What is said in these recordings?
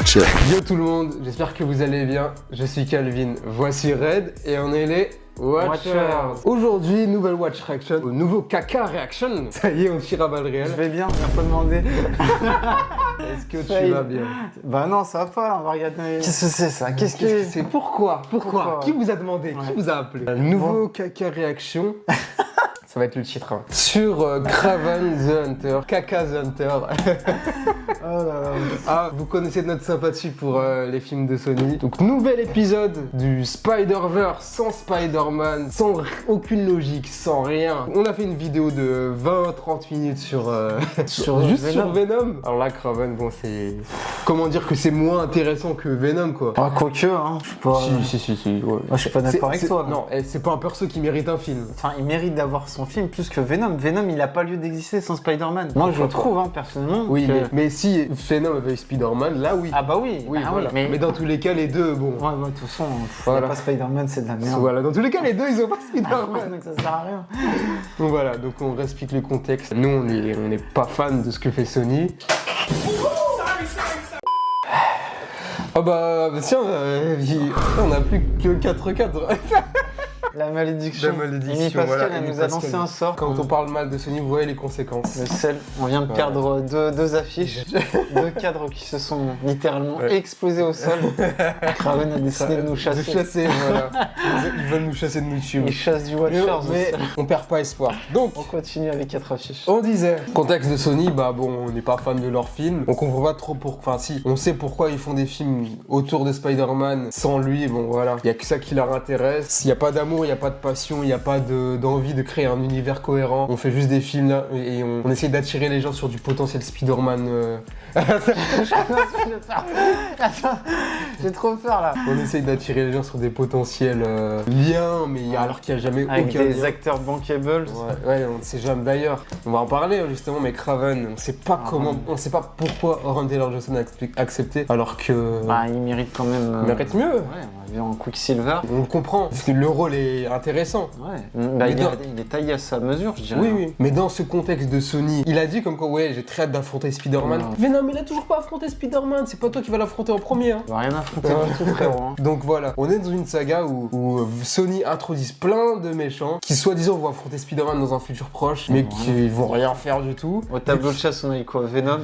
Watcher. Yo tout le monde, j'espère que vous allez bien. Je suis Calvin, voici Red et on est les Watchers. Aujourd'hui, nouvelle Watch Reaction, nouveau caca Reaction. Ça y est, on tire à balles réelles. Je vais bien, on m'a pas demandé. Est-ce que tu vas bien? Bah non, ça va pas, on va regarder. Qu'est-ce que c'est ça? Qu'est-ce que c'est? Pourquoi? Qui vous a demandé? Qui vous a appelé? Nouveau caca Reaction. Ça va être le titre. Hein. Sur Kraven the Hunter, Kaka the Hunter. Oh là là. Ah, vous connaissez notre sympathie pour les films de Sony. Donc, nouvel épisode du Spider-Verse sans Spider-Man, sans aucune logique, sans rien. On a fait une vidéo de 20-30 minutes sur juste sur Venom. Alors là, Kraven, bon, c'est... Comment dire que c'est moins intéressant que Venom, quoi. Ah, quoique, hein. Je suis pas... Si. Ouais. Moi, je suis pas d'accord avec toi. Non, c'est pas un perso qui mérite un film. Enfin, il mérite d'avoir son film plus que Venom. Venom, il a pas lieu d'exister sans Spider-Man. Moi, je trouve, hein, personnellement. Oui, que... mais si Venom avait Spider-Man, là, oui. Ah bah oui. Oui, ah, voilà. oui. Mais dans tous les cas, les deux, bon. Ouais, de toute façon, voilà. pas Spider-Man, c'est de la merde. Voilà, dans tous les cas, les deux, ils ont pas Spider-Man. Donc ça sert à rien. Donc voilà, donc on explique le contexte. Nous, on n'est pas fan de ce que fait Sony. Ah bah tiens, on a plus que 4 cadres. La malédiction. Amy Pascal, voilà, elle nous a lancé un sort. Quand on parle mal de Sony, vous voyez les conséquences. Le sel, on vient de perdre deux affiches, deux cadres qui se sont littéralement explosés au sol. Kraven a décidé de nous chasser. Voilà. Ils veulent nous chasser de YouTube. Ils chassent du Watchers. Mais on perd pas espoir. Donc, on continue avec 4 affiches. On disait, contexte de Sony, bah bon, on n'est pas fan de leurs films. On comprend pas trop pourquoi. Enfin si, on sait pourquoi ils font des films autour de Spider-Man sans lui. Bon voilà, il y a que ça qui leur intéresse. S'il y a pas d'amour, il n'y a pas de passion, il n'y a pas d'envie de créer un univers cohérent. On fait juste des films là et on essaye d'attirer les gens sur du potentiel Spider-Man. Attends, j'ai trop peur là. On essaye d'attirer les gens sur des potentiels liens, mais alors qu'il n'y a jamais avec aucun des lien. Acteurs bankables. Ouais, on ne sait jamais d'ailleurs. On va en parler justement, mais Kraven, on sait pas comment, on sait pas pourquoi Aaron Taylor Johnson a accepté, alors que. Bah, il mérite quand même. Il mérite mieux. Ouais, on a vu en Quicksilver. On le comprend, parce que le rôle est intéressant. Ouais. Bah, il est taillé à sa mesure, je dirais. Oui. Mais dans ce contexte de Sony, il a dit comme quoi, ouais, j'ai très hâte d'affronter Spider-Man. Mais non, mais il a toujours pas affronté Spider-Man. C'est pas toi qui vas l'affronter en premier. Hein. Il va rien affronter du tout, frérot. Hein. Donc voilà, on est dans une saga où Sony introduise plein de méchants qui soi-disant vont affronter Spider-Man dans un futur proche, mais qui vont rien faire du tout. Au tableau de chasse, on a eu quoi? Venom,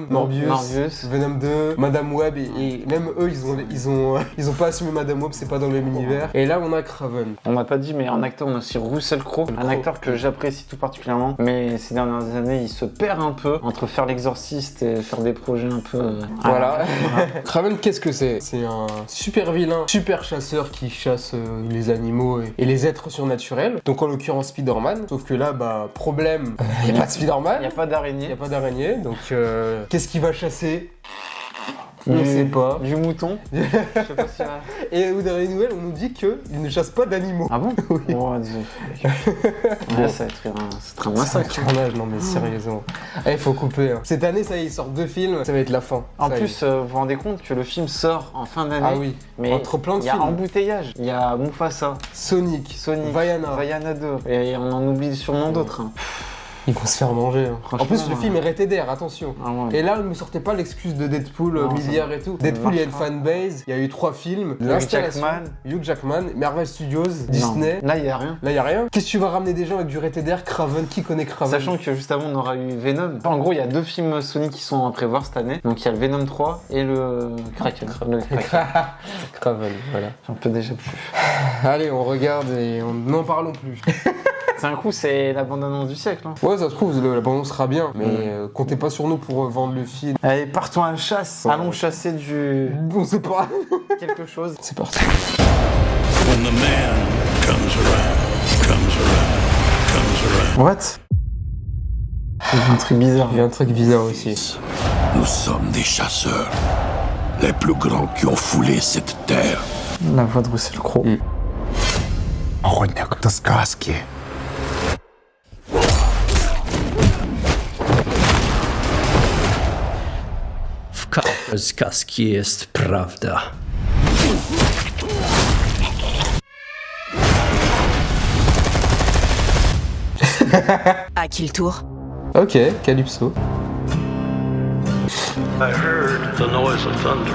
Morbius, Venom 2, Madame Web et même eux, ils ont pas assumé Madame Web, c'est pas dans le même univers. Et là, on a Kraven. On m'a pas dit, mais en acteur, on a aussi Russell Crowe, un acteur que j'apprécie tout particulièrement. Mais ces dernières années, il se perd un peu entre faire l'exorciste et faire des projets un peu. Voilà. Kraven, qu'est-ce que c'est? C'est un super vilain, super chasseur qui chasse les animaux et les êtres surnaturels. Donc en l'occurrence Spider-Man. Sauf que là, bah, problème, il n'y a pas de Spider-Man. Il n'y a pas d'araignée. Donc qu'est-ce qu'il va chasser? On ne sait pas. Du mouton. Je sais pas si Et aux dernières nouvelles, on nous dit qu'il ne chasse pas d'animaux. Ah bon? Oui. Oh, ouais, ça va être un massacre. Non mais sérieusement. Il faut couper. Hein. Cette année, ça y est, il sort 2 films, ça va être la fin. En plus, vous vous rendez compte que le film sort en fin d'année. Ah oui. Mais entre plein de films. Il y a embouteillage. Il y a Mufasa, Sonic, Vaiana 2. Et on en oublie sûrement d'autres. Hein. Ils vont se faire manger. Hein. En plus, le film est rated R, attention. Ah ouais. Et là, ne me sortez pas l'excuse de Deadpool, milliard et tout. Deadpool, il y a une fanbase, il y a eu 3 films. Hugh Jackman, Marvel Studios, Disney. Là, il y a rien. Qu'est-ce que tu vas ramener des gens avec du rated R? Kraven, qui connaît Kraven? Sachant que juste avant, on aura eu Venom. Enfin, en gros, il y a 2 films Sony qui sont à prévoir cette année. Donc, il y a le Venom 3 et le Kraken. Kraven, voilà. J'en peux déjà plus. Allez, on regarde et n'en parlons plus. C'est un coup, c'est la bande-annonce du siècle. Hein. Ouais, ça se trouve, la bande-annonce sera bien, mais comptez pas sur nous pour vendre le film. Allez, partons à la chasse. Ouais. Allons chasser du... On sait pas. quelque chose. C'est parti. When the man comes around. What? Il y a un truc bizarre. Il y a un truc bizarre aussi. Nous sommes des chasseurs, les plus grands qui ont foulé cette terre. La voix de Russell Crowe. Охотник, это сказки. W każdej сказке jest prawda. À qui le tour? Ok, Calypso. I heard the noise of thunder.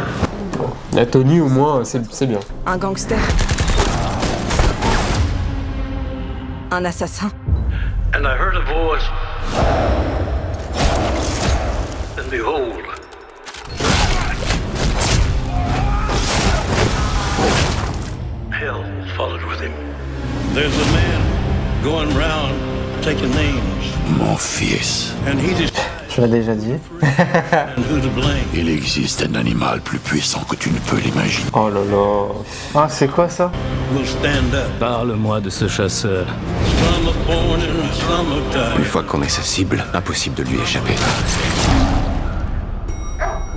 La tenue, au moins, c'est bien. Un gangster. Un assassin. And I heard a voice. And behold, hell followed with him. There's a man going round taking names, Mon fils, and he just Tu l'as déjà dit. and who to blame. il existe un animal plus puissant que tu ne peux l'imaginer. Oh là là. Ah, c'est quoi ça? Will stand up. Parle-moi de ce chasseur. Some are born and some are Une died. fois qu'on est sa cible, impossible de lui échapper.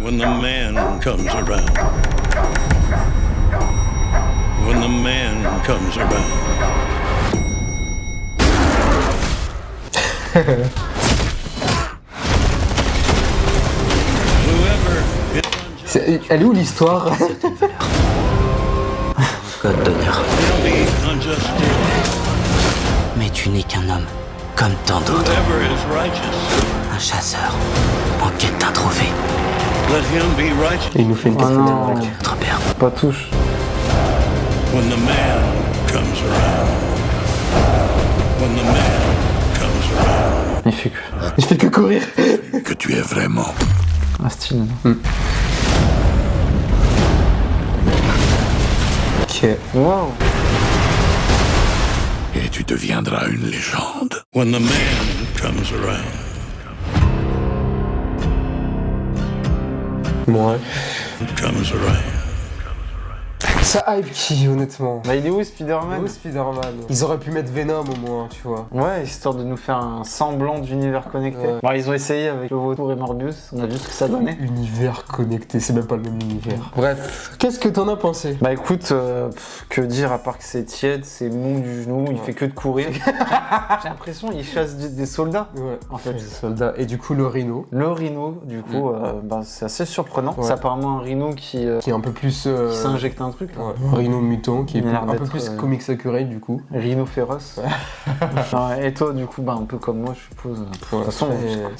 When the man comes around. When the man comes around. Whoever is Elle est où l'histoire? Code d'honneur. shall be unjust still. Mais tu n'es qu'un homme, comme tant d'autres. Whoever is righteous, Un chasseur, en quête d'un trophée. let him be righteous. Et il nous fait une Oh quatrième non. braque. Notre père. Pas touche. When the man comes around. When the man comes around. Il fait que. Il fait que courir. Que tu es vraiment. Un style. Non. Ok. Wow. Et tu deviendras une légende. When the man comes around. Ouais. Comes around. Ça hype qui, honnêtement. Bah, il est où Spider-Man? Où Spider-Man? Ils auraient pu mettre Venom au moins, tu vois. Ouais, histoire de nous faire un semblant d'univers connecté. Ouais. Bon, ils ont essayé avec le Vautour et Morbius, on a vu ce que ça donnait. Univers connecté, c'est même pas le même univers. Bref, qu'est-ce que t'en as pensé? Bah écoute, que dire à part que c'est tiède, c'est mou du genou, il fait que de courir. J'ai l'impression qu'il chasse des soldats. Ouais, En fait. les soldats. Et du coup, le rhino, Le rhino, du coup, bah, c'est assez surprenant. Ouais. C'est apparemment un rhino qui qui est un peu plus. qui s'injecte un truc. Là. Ouais, un rhino mutant qui est Il a l'air un peu d'être, plus comics accurate du coup. Rhino féroce. Ouais, et toi, du coup, bah un peu comme moi, je suppose. De toute façon,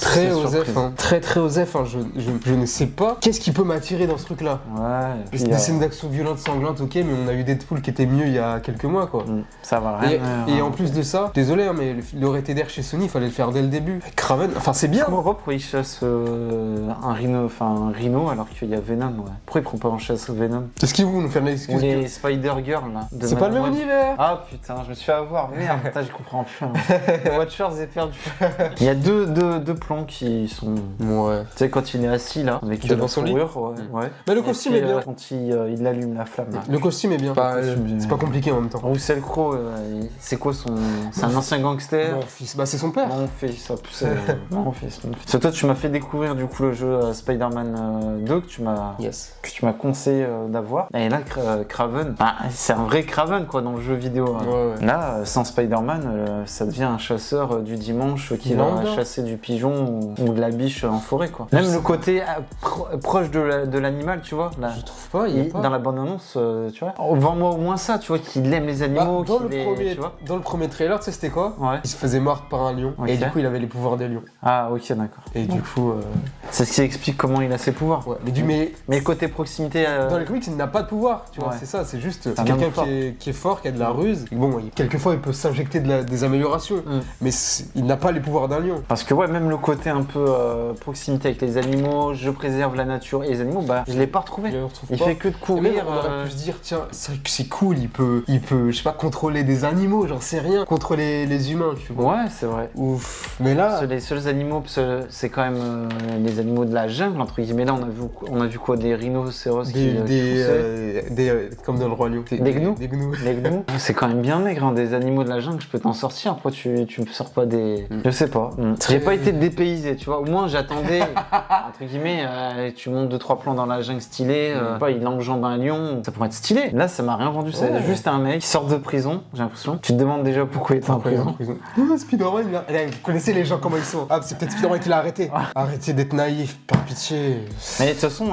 très c'est osef, surprise. hein. Très osef. Hein. Je ne sais pas qu'est-ce qui peut m'attirer dans ce truc-là. Ouais. puis, Des scènes d'action violente, sanglante, ok, mais on a eu Deadpool qui était mieux il y a quelques mois, quoi. Ça va rien. Et en plus de ça, désolé, hein, mais le RTDR chez Sony, il fallait le faire dès le début. Kraven, enfin c'est bien. Je comprends pas pourquoi il chasse un rhino alors qu'il y a Venom. Ouais. Pourquoi il prend pas en chasse Venom? Est-ce qu'ils vont nous faire les Ou les Spider-Girl là. de C'est pas le même Madame Web. univers. Ah putain, je me suis fait avoir. Merde, putain, je comprends plus. Hein. Watchers est perdu. Il y a deux plans qui sont. Ouais. Tu sais, quand il est assis là, avec Devant la son lit. fourrure, ouais. Mais le Et costume puis, est bien. Quand il allume la flamme. Là. Le costume est bien. C'est pas compliqué en même temps. Russell Crowe, c'est quoi son. C'est un ancien gangster. Mon fils, bah c'est son père. Mon fils, c'est mon fils. C'est toi, tu m'as fait découvrir du coup le jeu Spider-Man 2 que tu m'as conseillé d'avoir. Et là, Kraven, bah, c'est un vrai Kraven quoi dans le jeu vidéo. Hein. Ouais. Là, sans Spider-Man, ça devient un chasseur du dimanche qui va Lambda. chasser du pigeon ou de la biche en forêt quoi. Même le côté proche de l'animal, tu vois. Là, Je trouve pas, il y a pas. dans la bande-annonce, tu vois. Vends-moi au moins ça, tu vois, qu'il aime les Bah, animaux, dans le premier trailer, tu sais c'était quoi? Ouais. Il se faisait mordre par un lion Ok. et du coup il avait les pouvoirs des lions. Ah, ok, d'accord. Et du coup, C'est ce qui explique comment il a ses pouvoirs. ouais. Mais Mais le côté proximité. dans les comics, il n'a pas de pouvoir, tu vois. Ouais. C'est ça, c'est juste un c'est quelqu'un homme fort. qui est fort, qui a de la ruse. Et bon, quelquefois il peut s'injecter des améliorations, mais il n'a pas les pouvoirs d'un lion. Parce que ouais, même le côté un peu proximité avec les animaux, je préserve la nature et les animaux, bah je l'ai pas retrouvé. Je le retrouve Il pas. fait que de Et courir. même, on aurait pu se dire, tiens, c'est vrai que c'est cool, il peut, je sais pas, contrôler des animaux, j'en sais rien, contrôler les humains, tu vois. Ouais, c'est vrai. Ouf. Mais là, Les seuls animaux, c'est quand même les animaux de la jungle, entre guillemets. Là, on a vu quoi? Des rhinocéros qui poussaient. comme dans le Roi Lion. Des gnous. Des gnous. Les gnous, c'est quand même bien maigre, hein, des animaux de la jungle, je peux t'en sortir. Pourquoi tu me sors pas des. Je sais pas. J'ai pas été dépaysé, tu vois. Au moins, j'attendais, entre guillemets, tu montes 2-3 plans dans la jungle stylé, pas, il enjambe un lion, ça pourrait être stylé. Là, ça m'a rien vendu, c'est juste un mec qui sort de prison, j'ai l'impression. Tu te demandes déjà pourquoi il est en prison. Spider-Man, vous connaissez les gens comment ils sont. Ah, c'est peut-être Spider-Man qui l'a arrêté. Arrêtez d'être naïf, par pitié. Mais de toute façon,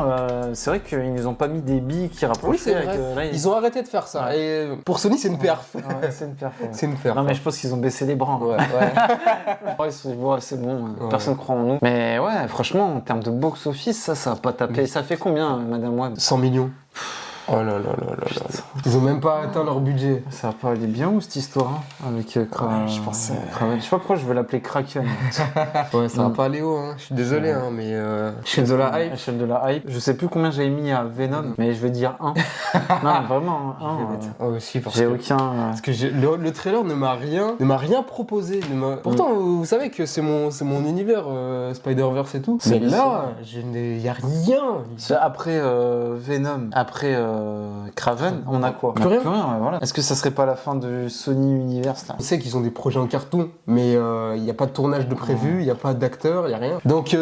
c'est vrai qu'ils nous ont pas mis des billes qui rapprochaient. Oui, c'est vrai. direct. Là, Ils ont arrêté de faire ça. Ouais. Et pour Sony, c'est une perf. Ouais, c'est une perf. Ouais. C'est une perf. Non, mais je pense qu'ils ont baissé les bras. Ouais, ouais. Ouais, ils se sont dit, ouais, c'est bon, personne croit en nous. Mais ouais, franchement, en termes de box-office, ça va pas taper. Ça fait combien, Madame Web? 100 millions. Oh là là là là là. Ils ont même pas atteint leur budget. Ça va pas aller bien où cette histoire hein, avec je pensais. Kraven. Je sais pas pourquoi je veux l'appeler Kraken. Ouais, ça va pas aller haut, hein. Je suis désolé, hein, mais échelle de la hype. Échelle de la hype. Je sais plus combien j'avais mis à Venom, mais je vais dire 1. Non, vraiment, 1. Aussi parce J'ai que, aucun. parce que le trailer ne m'a rien proposé. Pourtant, vous savez que c'est mon univers, Spider-Verse et tout. Mais là, y a rien. Après Venom, après Kraven, on a quoi? Plus rien. Ouais, voilà. Est-ce que ça serait pas la fin de Sony Universe là? On sait qu'ils ont des projets en carton, mais il n'y a pas de tournage de prévu, il n'y a pas d'acteur, il n'y a rien. Donc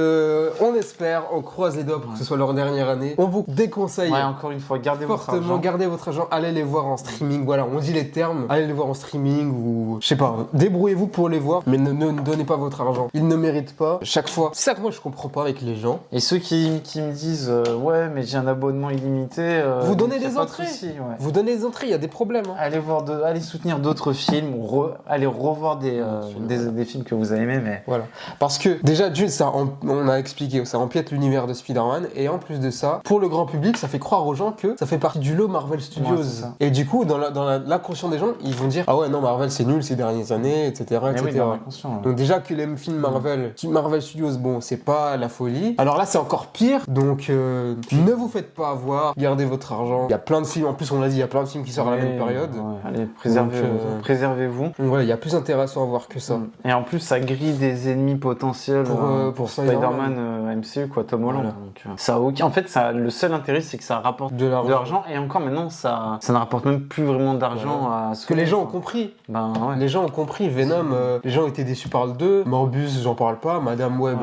on espère, on croise les doigts pour que ce soit leur dernière année. On vous déconseille Ouais, encore une fois, gardez votre fortement, argent. gardez votre argent, allez les voir en streaming, voilà, on dit les termes, allez les voir en streaming ou je sais pas, débrouillez-vous pour les voir, mais ne donnez pas votre argent. Ils ne méritent pas. Chaque fois, c'est ça que moi je comprends pas avec les gens. Et ceux qui me disent ouais, mais j'ai un abonnement illimité. Vous donnez y a des pas de entrées. souci, ouais. Vous donnez des entrées, il y a des problèmes. Hein. Allez soutenir d'autres films, ou allez revoir des films que vous avez aimés, mais Voilà. Parce que déjà, d'une, on a expliqué, ça empiète l'univers de Spider-Man, et en plus de ça, pour le grand public, ça fait croire aux gens que ça fait partie du lot Marvel Studios. Ouais, c'est ça. Et du coup, dans l'inconscient des gens, ils vont dire ah ouais, non, Marvel c'est nul ces dernières années, etc. mais etc. oui, dans l'inconscient, ouais. Donc déjà que les films Marvel Studios, bon, c'est pas la folie. Alors là, c'est encore pire. Donc ne vous faites pas avoir, gardez votre argent. Il y a plein de films, en plus on l'a dit, il y a plein de films qui sortent à la même période. Ouais. Allez, Donc, préservez-vous. Donc voilà, il y a plus intéressant à voir que ça. Et en plus, ça grille des ennemis potentiels Pour Spider-Man MCU, quoi, Tom Holland. Voilà. Donc, en fait, le seul intérêt, c'est que ça rapporte De de l'argent. l'argent. Et encore maintenant, ça ne rapporte même plus vraiment d'argent à Parce que les gens ont compris. Ben ouais. Les gens ont compris, Venom, les gens étaient déçus par le 2, Morbus, j'en parle pas, Madame Web,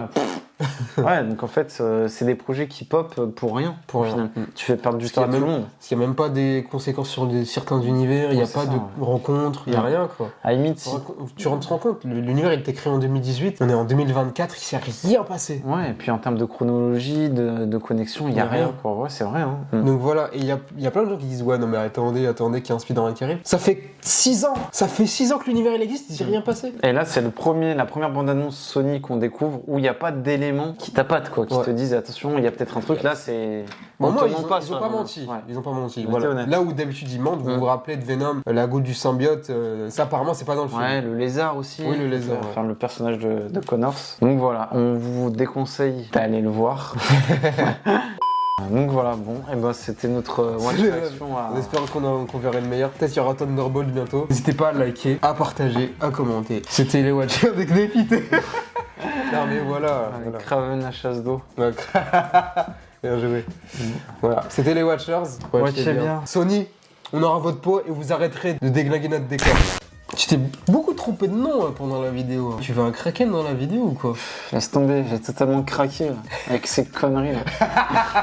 Ouais, donc en fait, c'est des projets qui pop pour rien. Pour au rien. final. Tu fais perdre du Parce temps à qu'il y a tout le même- monde. parce qu'il n'y a même pas des conséquences sur certains univers, il n'y a c'est pas ça, de ouais. rencontres, il n'y a Ouais. rien quoi. À la limite, si. Tu te rends compte, l'univers il était créé en 2018, on est en 2024, il s'est rien passé. Ouais, et puis en termes de chronologie, de connexion, il n'y a rien. Quoi. Ouais, c'est vrai. Hein. Donc voilà, et il y a plein de gens qui disent ouais non mais attendez qu'il y a un Spider-Man qui arrive. Ça fait 6 ans que l'univers il existe, il s'est rien passé. Et là, c'est la première bande-annonce Sony qu'on découvre où il n'y a pas d'éléments qui tapatent, quoi, qui Ouais. te disent attention, il y a peut-être un truc là, c'est. Bon, On moi, te ils ment ont pas, pas ça, menti. ouais. Ils ont pas menti. On Voilà. était honnête. Là où d'habitude ils mentent, vous vous rappelez de Venom, la goutte du symbiote, ça apparemment c'est pas dans le film. Ouais, le lézard aussi. Oui, le lézard, ouais. Enfin, le personnage de Connors. Donc voilà, on vous déconseille d'aller le voir. Donc voilà, bon, et ben c'était notre watch reaction à. On espère qu'on verra le meilleur. Peut-être qu'il y aura Thunderbolt bientôt. N'hésitez pas à liker, à partager, à commenter. C'était les Watchers avec Défité. Non mais voilà. Avec voilà. Kraven à chasse d'eau. Ouais. Bien joué. Voilà, c'était les Watchers. Watchez bien. Sony, on aura votre peau et vous arrêterez de déglinguer notre décor. Tu t'es beaucoup trompé de nom hein, pendant la vidéo. Tu veux un Kraken dans la vidéo ou quoi? Laisse tomber, j'ai totalement craqué là, avec ces conneries là.